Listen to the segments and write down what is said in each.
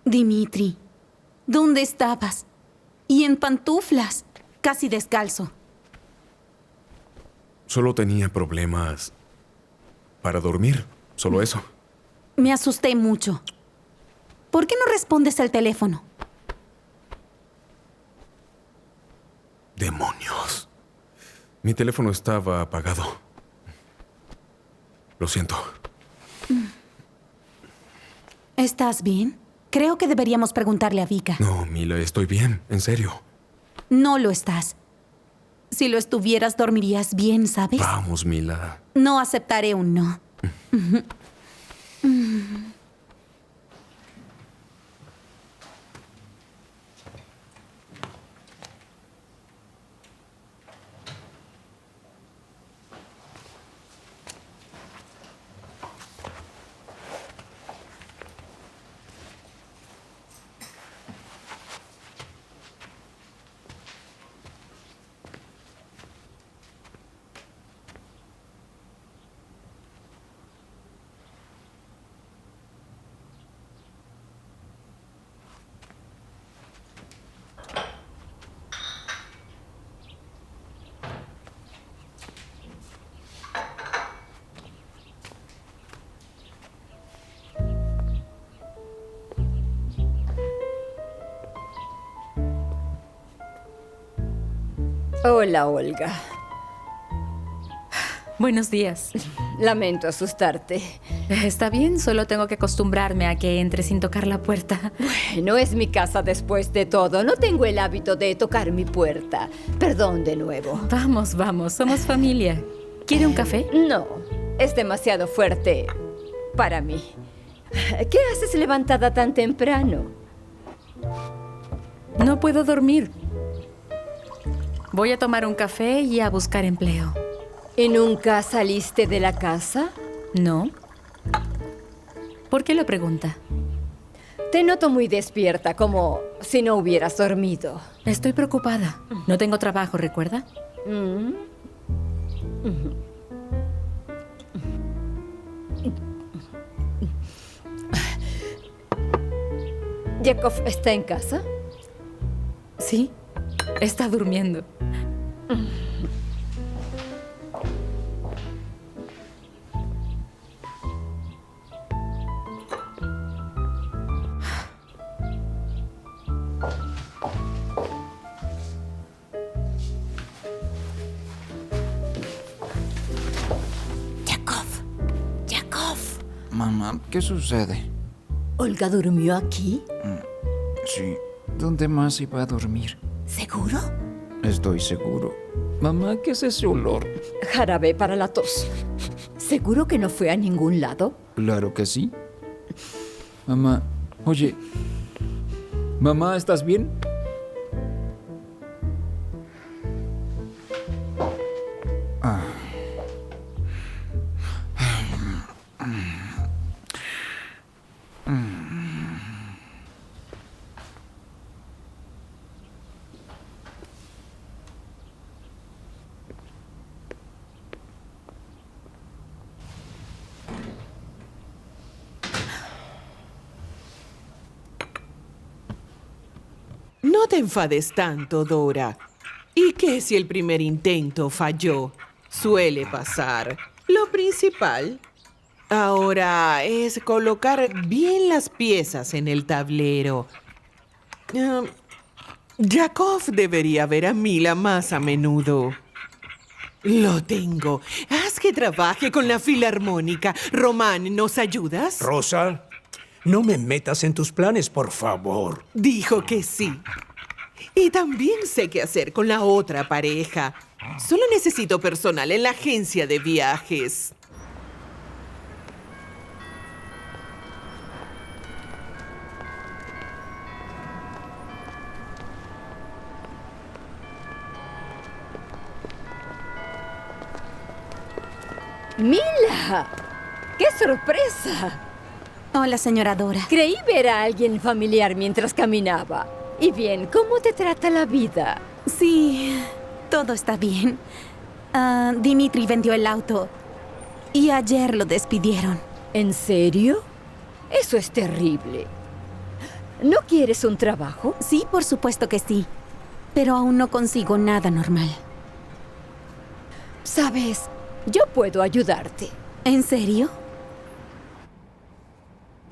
Dimitri, ¿dónde estabas? Y en pantuflas, casi descalzo. Solo tenía problemas para dormir, solo eso. Me asusté mucho. ¿Por qué no respondes al teléfono? ¡Demonios! Mi teléfono estaba apagado. Lo siento. ¿Estás bien? Creo que deberíamos preguntarle a Vika. No, Mila, estoy bien, en serio. No lo estás. Si lo estuvieras, dormirías bien, ¿sabes? Vamos, Mila. No aceptaré un no. Hola, Olga. Buenos días. Lamento asustarte. Está bien, solo tengo que acostumbrarme a que entre sin tocar la puerta. Bueno, es mi casa después de todo. No tengo el hábito de tocar mi puerta. Perdón de nuevo. Vamos, somos familia. ¿Quiere un café? No, es demasiado fuerte para mí. ¿Qué haces levantada tan temprano? No puedo dormir. Voy a tomar un café y a buscar empleo. ¿Y nunca saliste de la casa? No. ¿Por qué lo pregunta? Te noto muy despierta, como si no hubieras dormido. Estoy preocupada. No tengo trabajo, ¿recuerda? ¿Yakov está en casa? Sí, está durmiendo. Yakov. Mamá, ¿qué sucede? ¿Olga durmió aquí? Sí, ¿dónde más iba a dormir? ¿Seguro? Estoy seguro. Mamá, ¿qué es ese olor? Jarabe para la tos. ¿Seguro que no fue a ningún lado? Claro que sí. Mamá, oye. Mamá, ¿estás bien? No te enfades tanto, Dora. ¿Y qué si el primer intento falló? Suele pasar. Lo principal ahora es colocar bien las piezas en el tablero. Yakov debería ver a Mila más a menudo. Lo tengo. Haz que trabaje con la filarmónica. Román, ¿nos ayudas? Rosa, no me metas en tus planes, por favor. Dijo que sí. Y también sé qué hacer con la otra pareja. Solo necesito personal en la agencia de viajes. ¡Mila! ¡Qué sorpresa! Hola, señora Dora. Creí ver a alguien familiar mientras caminaba. Y bien, ¿cómo te trata la vida? Sí, todo está bien. Dimitri vendió el auto y ayer lo despidieron. ¿En serio? Eso es terrible. ¿No quieres un trabajo? Sí, por supuesto que sí. Pero aún no consigo nada normal. Sabes, yo puedo ayudarte. ¿En serio?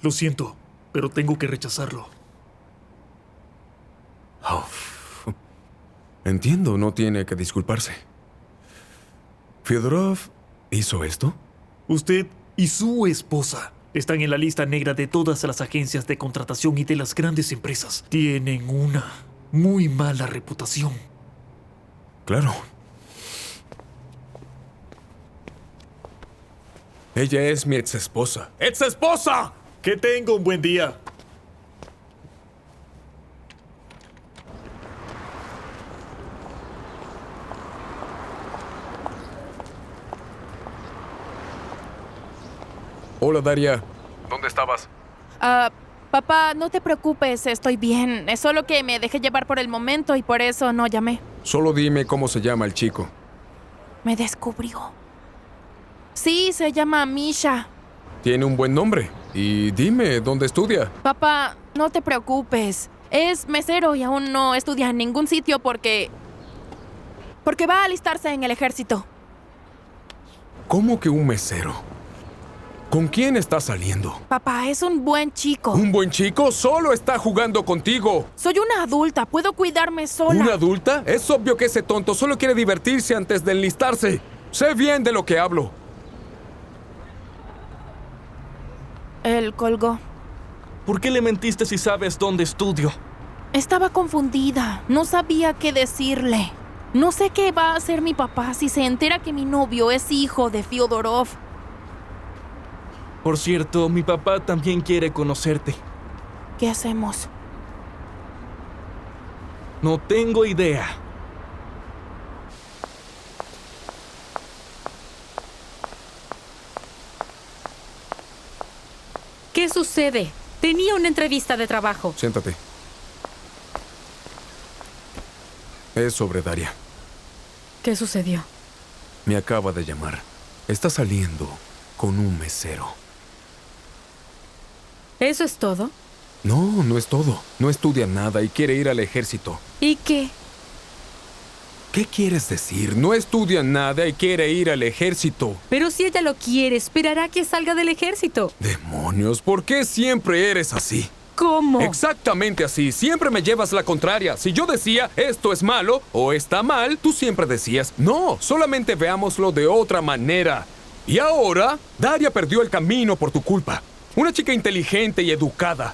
Lo siento, pero tengo que rechazarlo. Oh. Entiendo, no tiene que disculparse. ¿Fyodorov hizo esto? Usted y su esposa están en la lista negra de todas las agencias de contratación y de las grandes empresas. Tienen una muy mala reputación. Claro. Ella es mi exesposa. ¡Exesposa! Que tenga un buen día. Hola, Daria. ¿Dónde estabas? Papá, no te preocupes, estoy bien. Es solo que me dejé llevar por el momento y por eso no llamé. Solo dime cómo se llama el chico. Me descubrió. Sí, se llama Misha. Tiene un buen nombre. Y dime, ¿dónde estudia? Papá, no te preocupes. Es mesero y aún no estudia en ningún sitio porque va a alistarse en el ejército. ¿Cómo que un mesero? ¿Con quién está saliendo? Papá, es un buen chico. ¿Un buen chico? Solo está jugando contigo. Soy una adulta, puedo cuidarme sola. ¿Una adulta? Es obvio que ese tonto solo quiere divertirse antes de enlistarse. Sé bien de lo que hablo. Él colgó. ¿Por qué le mentiste si sabes dónde estudio? Estaba confundida. No sabía qué decirle. No sé qué va a hacer mi papá si se entera que mi novio es hijo de Fyodorov. Por cierto, mi papá también quiere conocerte. ¿Qué hacemos? No tengo idea. ¿Qué sucede? Tenía una entrevista de trabajo. Siéntate. Es sobre Daria. ¿Qué sucedió? Me acaba de llamar. Está saliendo con un mesero. ¿Eso es todo? No, no es todo. No estudia nada y quiere ir al ejército. ¿Y qué? ¿Qué quieres decir? No estudia nada y quiere ir al ejército. Pero si ella lo quiere, esperará que salga del ejército. Demonios, ¿por qué siempre eres así? ¿Cómo? Exactamente así. Siempre me llevas la contraria. Si yo decía esto es malo o está mal, tú siempre decías no, solamente veámoslo de otra manera. Y ahora, Daria perdió el camino por tu culpa. Una chica inteligente y educada.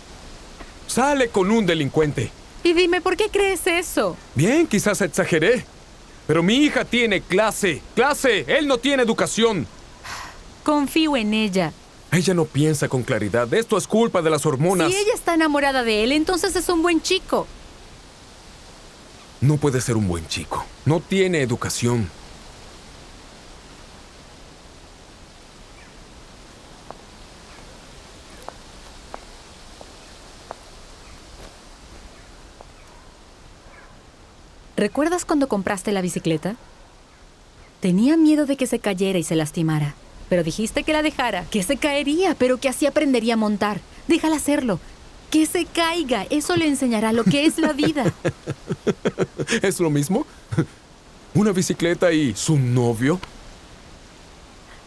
Sale con un delincuente. Y dime, ¿por qué crees eso? Bien, quizás exageré. Pero mi hija tiene clase. ¡Clase! Él no tiene educación. Confío en ella. Ella no piensa con claridad. Esto es culpa de las hormonas. Si ella está enamorada de él, entonces es un buen chico. No puede ser un buen chico. No tiene educación. ¿Recuerdas cuando compraste la bicicleta? Tenía miedo de que se cayera y se lastimara. Pero dijiste que la dejara, que se caería, pero que así aprendería a montar. Déjala hacerlo. Que se caiga, eso le enseñará lo que es la vida. ¿Es lo mismo? ¿Una bicicleta y su novio?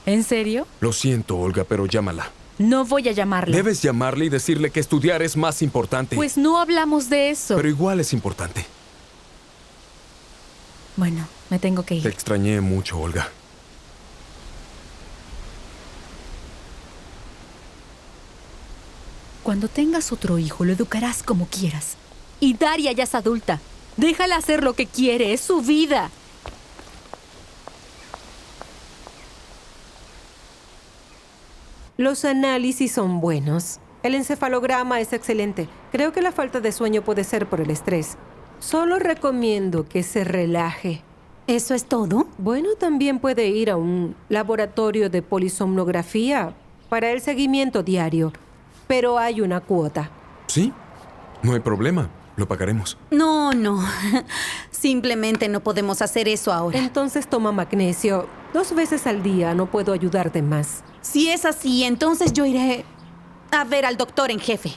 ¿En serio? Lo siento, Olga, pero llámala. No voy a llamarla. Debes llamarle y decirle que estudiar es más importante. Pues no hablamos de eso. Pero igual es importante. Bueno, me tengo que Te ir. extrañé mucho, Olga. Cuando tengas otro hijo, lo educarás como quieras. Y Daria ya es adulta. Déjala hacer lo que quiere, es su vida. Los análisis son buenos. El encefalograma es excelente. Creo que la falta de sueño puede ser por el estrés. Solo recomiendo que se relaje. ¿Eso es todo? Bueno, también puede ir a un laboratorio de polisomnografía para el seguimiento diario. Pero hay una cuota. ¿Sí? No hay problema. Lo pagaremos. No. Simplemente no podemos hacer eso ahora. Entonces toma magnesio 2 veces al día. No puedo ayudarte más. Si es así, entonces yo iré a ver al doctor en jefe.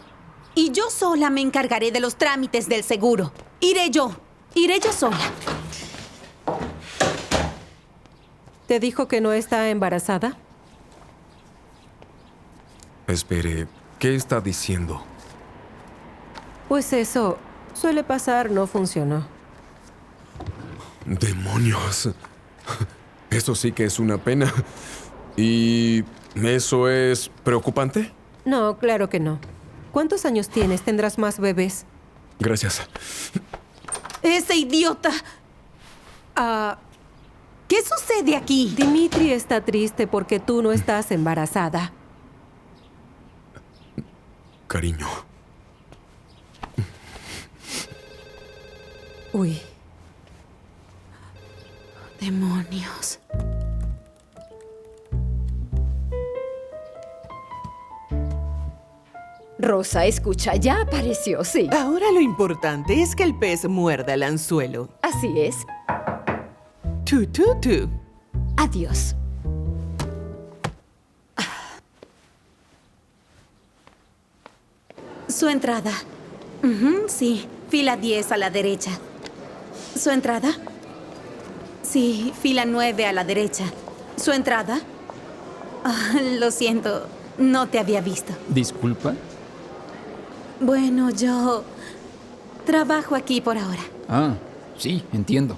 Y yo sola me encargaré de los trámites del seguro. Iré yo sola. ¿Te dijo que no está embarazada? Espere, ¿qué está diciendo? Pues eso suele pasar, no funcionó. ¡Demonios! Eso sí que es una pena. ¿Y eso es preocupante? No, claro que no. ¿Cuántos años tienes? ¿Tendrás más bebés? Gracias. ¡Ese idiota! ¿Qué sucede aquí? Dimitri está triste porque tú no estás embarazada. Cariño. Uy. Demonios. Rosa, escucha, ya apareció, sí. Ahora lo importante es que el pez muerda el anzuelo. Así es. Tú. Adiós. Su entrada. Sí, fila 10 a la derecha. ¿Su entrada? Sí, fila 9 a la derecha. ¿Su entrada? Lo siento, no te había visto. ¿Disculpa? Bueno, yo trabajo aquí por ahora. Ah, sí, entiendo.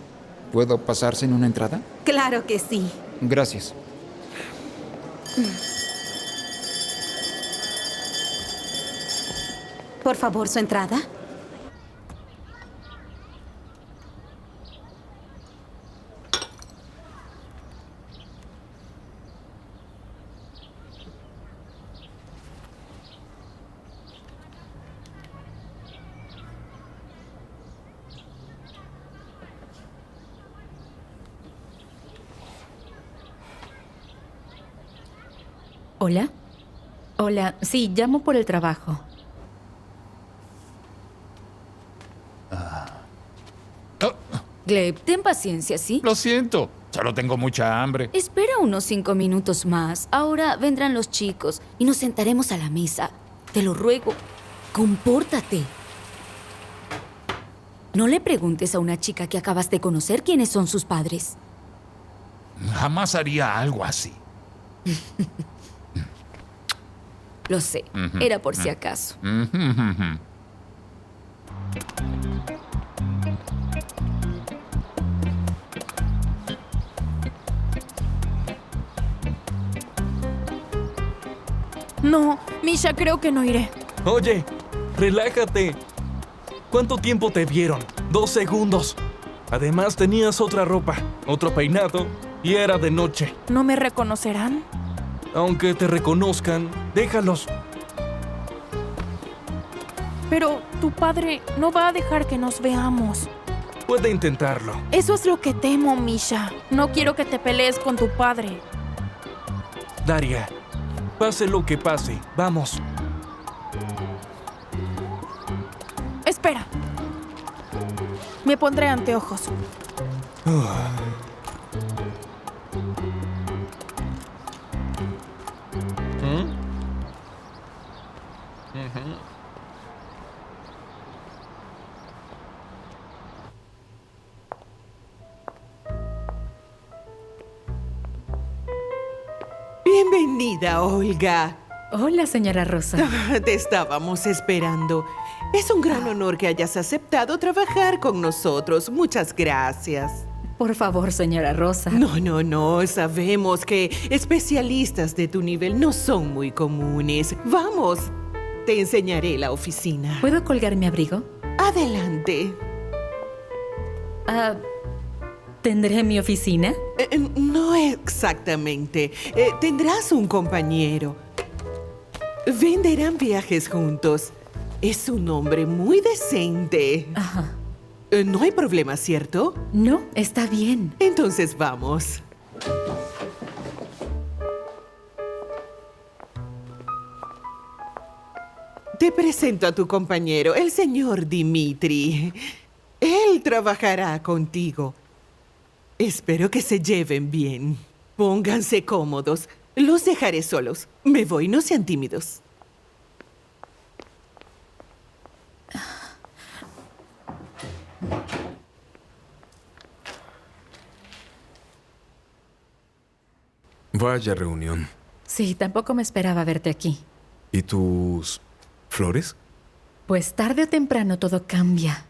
¿Puedo pasarse en una entrada? Claro que sí. Gracias. Por favor, su entrada. ¿Hola? Hola, sí, llamo por el trabajo. Gleb, ten paciencia, ¿sí? Lo siento, solo tengo mucha hambre. Espera unos 5 minutos más. Ahora vendrán los chicos y nos sentaremos a la mesa. Te lo ruego, compórtate. No le preguntes a una chica que acabas de conocer quiénes son sus padres. Jamás haría algo así. Lo sé, era por si acaso. No, Misha, creo que no iré. Oye, relájate. ¿Cuánto tiempo te vieron? 2 segundos. Además tenías otra ropa, otro peinado y era de noche. ¿No me reconocerán? Aunque te reconozcan, déjalos. Pero tu padre no va a dejar que nos veamos. Puede intentarlo. Eso es lo que temo, Misha. No quiero que te pelees con tu padre. Daria, pase lo que pase, vamos. Espera. Me pondré anteojos. Bienvenida, Olga. Hola, señora Rosa. Te estábamos esperando. Es un gran honor que hayas aceptado trabajar con nosotros. Muchas gracias. Por favor, señora Rosa. No. Sabemos que especialistas de tu nivel no son muy comunes. Vamos, te enseñaré la oficina. ¿Puedo colgar mi abrigo? Adelante. ¿Tendré mi oficina? No exactamente. Tendrás un compañero. Venderán viajes juntos. Es un hombre muy decente. Ajá. No hay problema, ¿cierto? No, está bien. Entonces vamos. Te presento a tu compañero, el señor Dimitri. Él trabajará contigo. Espero que se lleven bien. Pónganse cómodos. Los dejaré solos. Me voy, no sean tímidos. Vaya reunión. Sí, tampoco me esperaba verte aquí. ¿Y tus flores? Pues tarde o temprano todo cambia.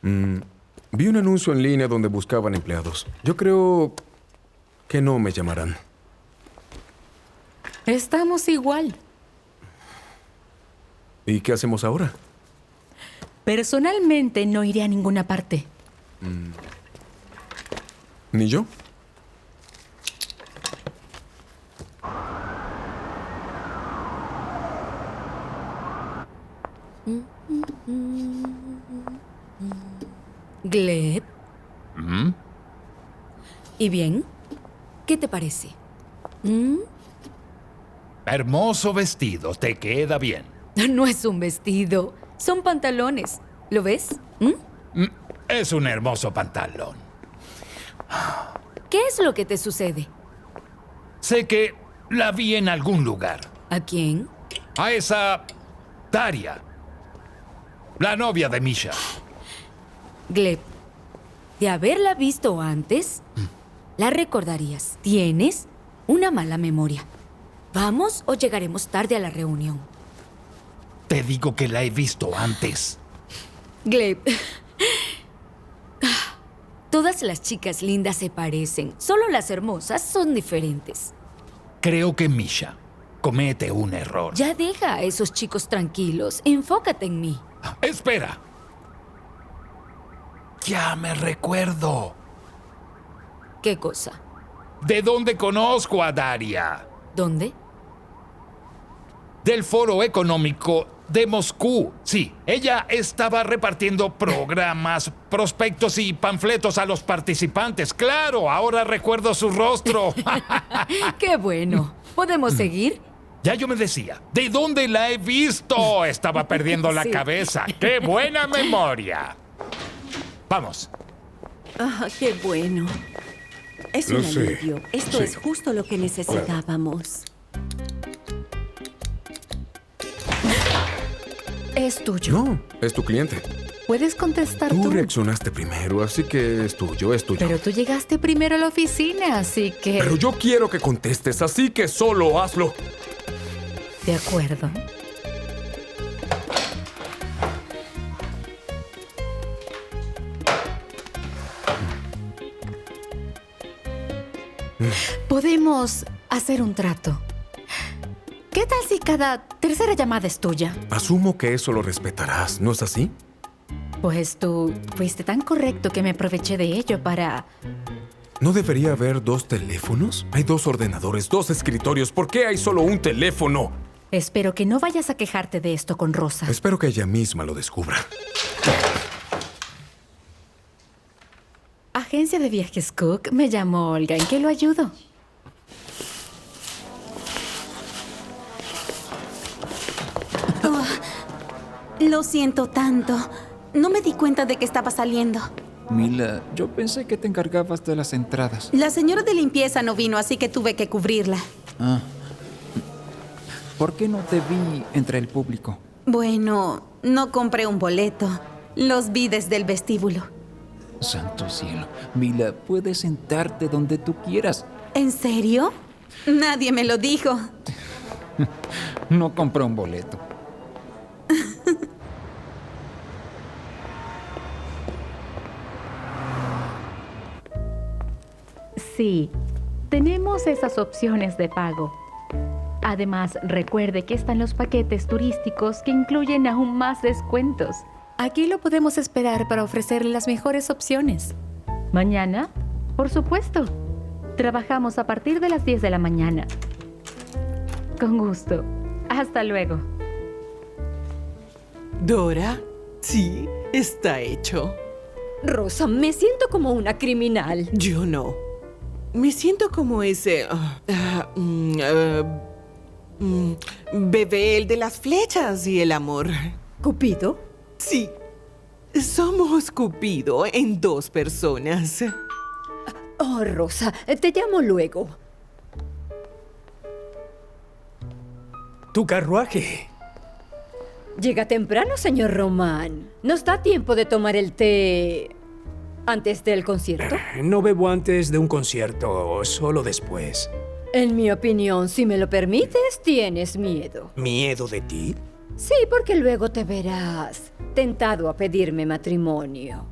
Vi un anuncio en línea donde buscaban empleados. Yo creo que no me llamarán. Estamos igual. ¿Y qué hacemos ahora? Personalmente no iré a ninguna parte. ¿Ni yo? Gleb. ¿Y bien? ¿Qué te parece? Hermoso vestido, te queda bien. No es un vestido, son pantalones. ¿Lo ves? Es un hermoso pantalón. ¿Qué es lo que te sucede? Sé que la vi en algún lugar. ¿A quién? A esa Daria, la novia de Misha. Gleb, de haberla visto antes, la recordarías. Tienes una mala memoria. ¿Vamos o llegaremos tarde a la reunión? Te digo que la he visto antes. Gleb, todas las chicas lindas se parecen. Solo las hermosas son diferentes. Creo que Misha comete un error. Ya deja a esos chicos tranquilos. Enfócate en mí. ¡Espera! Ya me recuerdo. ¿Qué cosa? ¿De dónde conozco a Daria? ¿Dónde? Del Foro Económico de Moscú. Sí, ella estaba repartiendo programas, prospectos y panfletos a los participantes. Claro, ahora recuerdo su rostro. ¡Qué bueno! ¿Podemos seguir? Ya yo me decía, ¿de dónde la he visto? Estaba perdiendo la cabeza. ¡Qué buena memoria! Vamos. ¡Qué bueno! Es Lo un sé. alivio. Esto Sí. es justo lo que necesitábamos. Es tuyo. No, es tu cliente. Puedes contestar Tú tú. reaccionaste primero, así que es tuyo, es tuyo. Pero tú llegaste primero a la oficina, así que... Pero yo quiero que contestes, así que solo hazlo. De acuerdo. Podemos hacer un trato. ¿Qué tal si cada tercera llamada es tuya? Asumo que eso lo respetarás, ¿no es así? Pues tú fuiste tan correcto que me aproveché de ello para... ¿No debería haber 2 teléfonos? Hay 2 ordenadores, 2 escritorios. ¿Por qué hay solo un teléfono? Espero que no vayas a quejarte de esto con Rosa. Espero que ella misma lo descubra. Agencia de viajes Cook, me llamo Olga. ¿En qué lo ayudo? Lo siento tanto. No me di cuenta de que estaba saliendo. Mila, yo pensé que te encargabas de las entradas. La señora de limpieza no vino, así que tuve que cubrirla. Ah. ¿Por qué no te vi entre el público? Bueno, no compré un boleto. Los vi desde el vestíbulo. Santo cielo. Mila, puedes sentarte donde tú quieras. ¿En serio? Nadie me lo dijo. No compré un boleto. Sí, tenemos esas opciones de pago. Además, recuerde que están los paquetes turísticos que incluyen aún más descuentos. Aquí lo podemos esperar para ofrecerle las mejores opciones. ¿Mañana? Por supuesto. Trabajamos a partir de las 10 de la mañana. Con gusto. Hasta luego. Dora, sí, está hecho. Rosa, me siento como una criminal. Yo no. Me siento como ese... bebé, el de las flechas y el amor. ¿Cupido? Sí. Somos Cupido en 2 personas. Oh, Rosa, te llamo luego. Tu carruaje. Llega temprano, señor Román. Nos da tiempo de tomar el té ¿Antes del concierto? No bebo antes de un concierto, solo después. En mi opinión, si me lo permites, tienes miedo. ¿Miedo de ti? Sí, porque luego te verás tentado a pedirme matrimonio.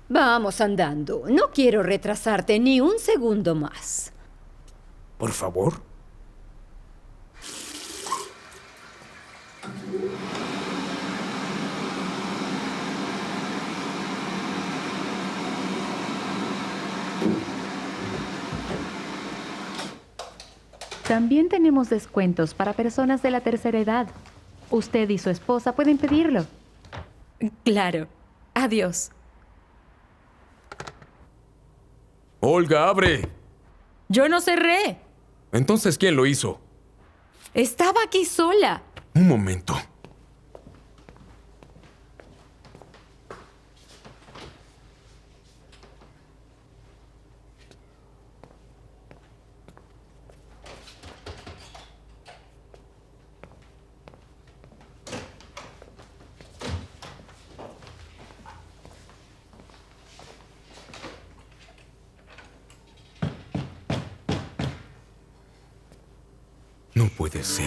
Vamos andando. No quiero retrasarte ni un segundo más. Por favor. También tenemos descuentos para personas de la tercera edad. Usted y su esposa pueden pedirlo. Claro. Adiós. Olga, abre. Yo no cerré. Entonces, ¿quién lo hizo? Estaba aquí sola. Un momento. No puede ser.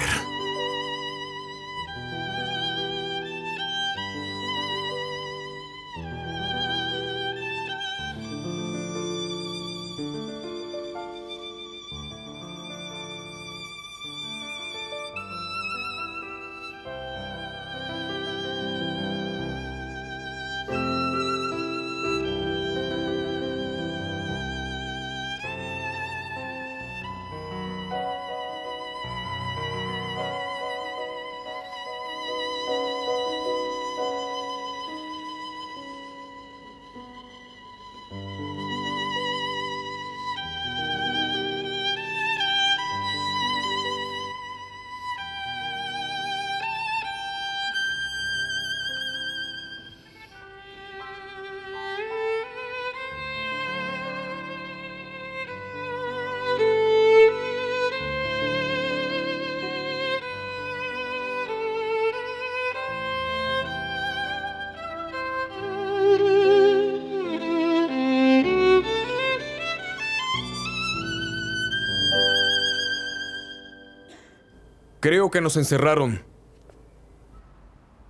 Creo que nos encerraron.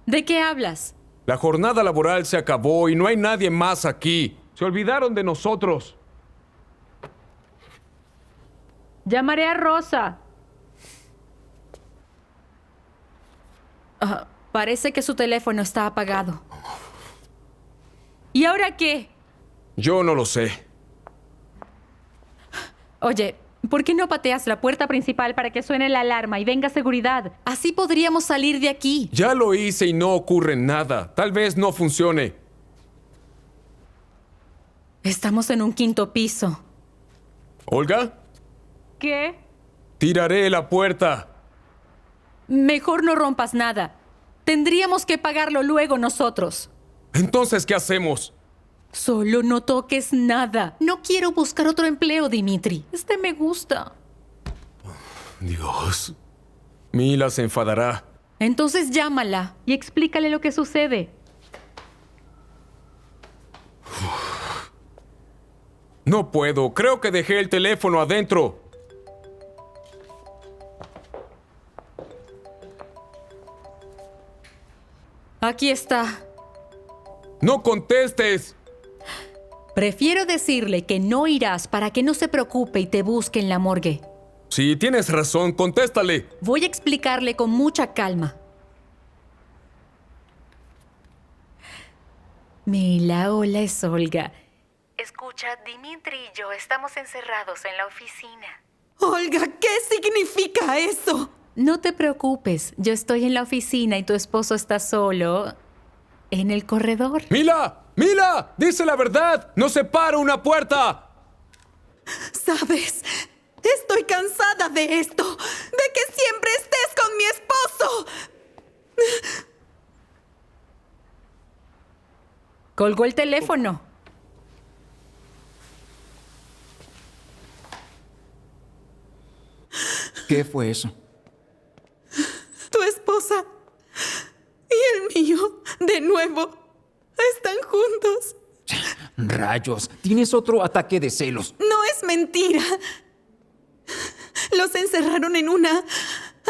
¿De qué hablas? La jornada laboral se acabó y no hay nadie más aquí. Se olvidaron de nosotros. Llamaré a Rosa. Parece que su teléfono está apagado. ¿Y ahora qué? Yo no lo sé. Oye, ¿por qué no pateas la puerta principal para que suene la alarma y venga seguridad? Así podríamos salir de aquí. Ya lo hice y no ocurre nada. Tal vez no funcione. Estamos en un 5º piso. ¿Olga? ¿Qué? Tiraré la puerta. Mejor no rompas nada. Tendríamos que pagarlo luego nosotros. Entonces, ¿qué hacemos? Solo no toques nada. No quiero buscar otro empleo, Dimitri. Este me gusta. Dios. Mila se enfadará. Entonces llámala y explícale lo que sucede. No puedo. Creo que dejé el teléfono adentro. Aquí está. ¡No contestes! Prefiero decirle que no irás para que no se preocupe y te busque en la morgue. Sí, tienes razón. Contéstale. Voy a explicarle con mucha calma. Mila, hola, es Olga. Escucha, Dimitri y yo estamos encerrados en la oficina. Olga, ¿qué significa eso? No te preocupes, yo estoy en la oficina y tu esposo está solo en el corredor. ¡Mila! ¡Mila! ¡Dice la verdad! ¡No se para una puerta! ¿Sabes? Estoy cansada de esto. De que siempre estés con mi esposo. Colgó el teléfono. ¿Qué fue eso? Tu esposa y el mío, de nuevo, están juntos. rayos? Tienes otro ataque de celos. No es mentira. Los encerraron en una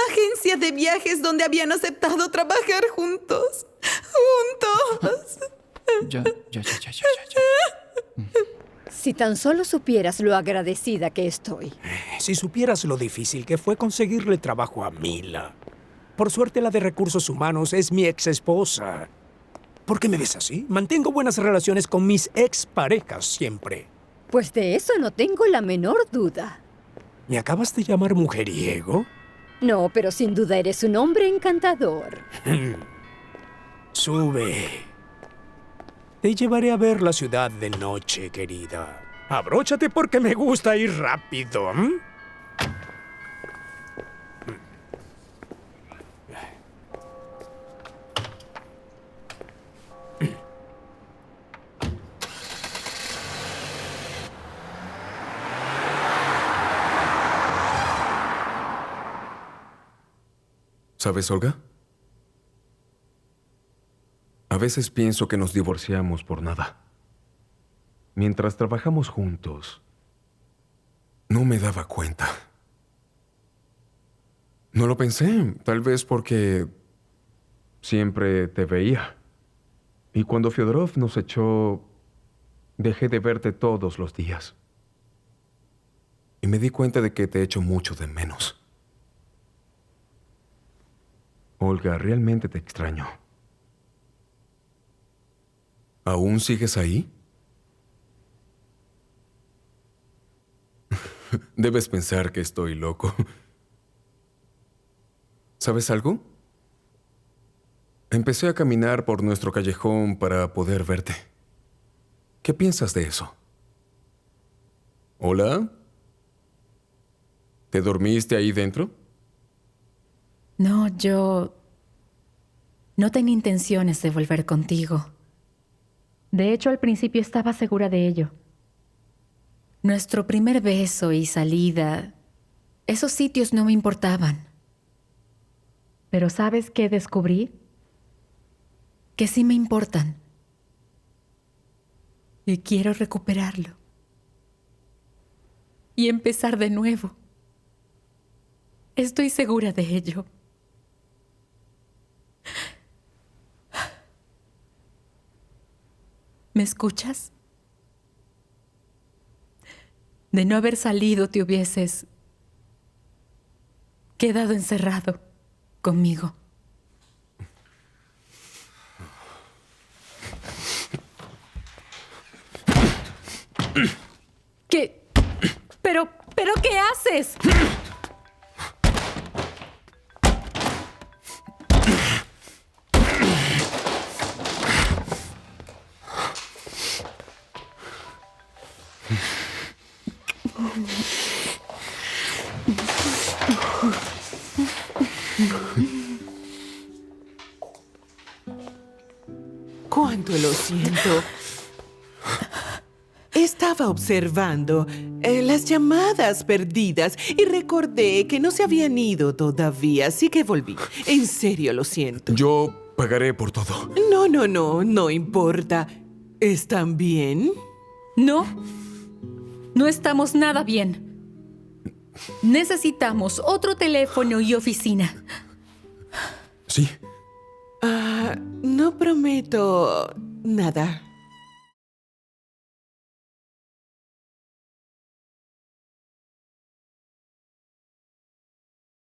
agencia de viajes donde habían aceptado trabajar juntos. ¡Juntos! Ya. Si tan solo supieras lo agradecida que estoy. Si supieras lo difícil que fue conseguirle trabajo a Mila. Por suerte, la de recursos humanos es mi ex esposa. ¿Por qué me ves así? Mantengo buenas relaciones con mis exparejas siempre. Pues de eso no tengo la menor duda. ¿Me acabas de llamar mujeriego? No, pero sin duda eres un hombre encantador. Sube. Te llevaré a ver la ciudad de noche, querida. Abróchate porque me gusta ir rápido. ¿Sabes, Olga? A veces pienso que nos divorciamos por nada. Mientras trabajamos juntos, no me daba cuenta. No lo pensé, tal vez porque siempre te veía. Y cuando Fyodorov nos echó, dejé de verte todos los días. Y me di cuenta de que te echo mucho de menos. Olga, realmente te extraño. ¿Aún sigues ahí? Debes pensar que estoy loco. ¿Sabes algo? Empecé a caminar por nuestro callejón para poder verte. ¿Qué piensas de eso? ¿Hola? ¿Te dormiste ahí dentro? No, yo no tenía intenciones de volver contigo. De hecho, al principio estaba segura de ello. Nuestro primer beso y salida, esos sitios no me importaban. Pero ¿sabes qué descubrí? Que sí me importan. Y quiero recuperarlo. Y empezar de nuevo. Estoy segura de ello. ¿Me escuchas? De no haber salido te hubieses quedado encerrado conmigo. ¿Qué? ¿Pero qué haces? Cuánto lo siento. Estaba observando las llamadas perdidas y recordé que no se habían ido todavía, así que volví. En serio lo siento. Yo pagaré por todo. No importa. ¿Están bien? No, no estamos nada bien. Necesitamos otro teléfono y oficina. Sí. No prometo nada.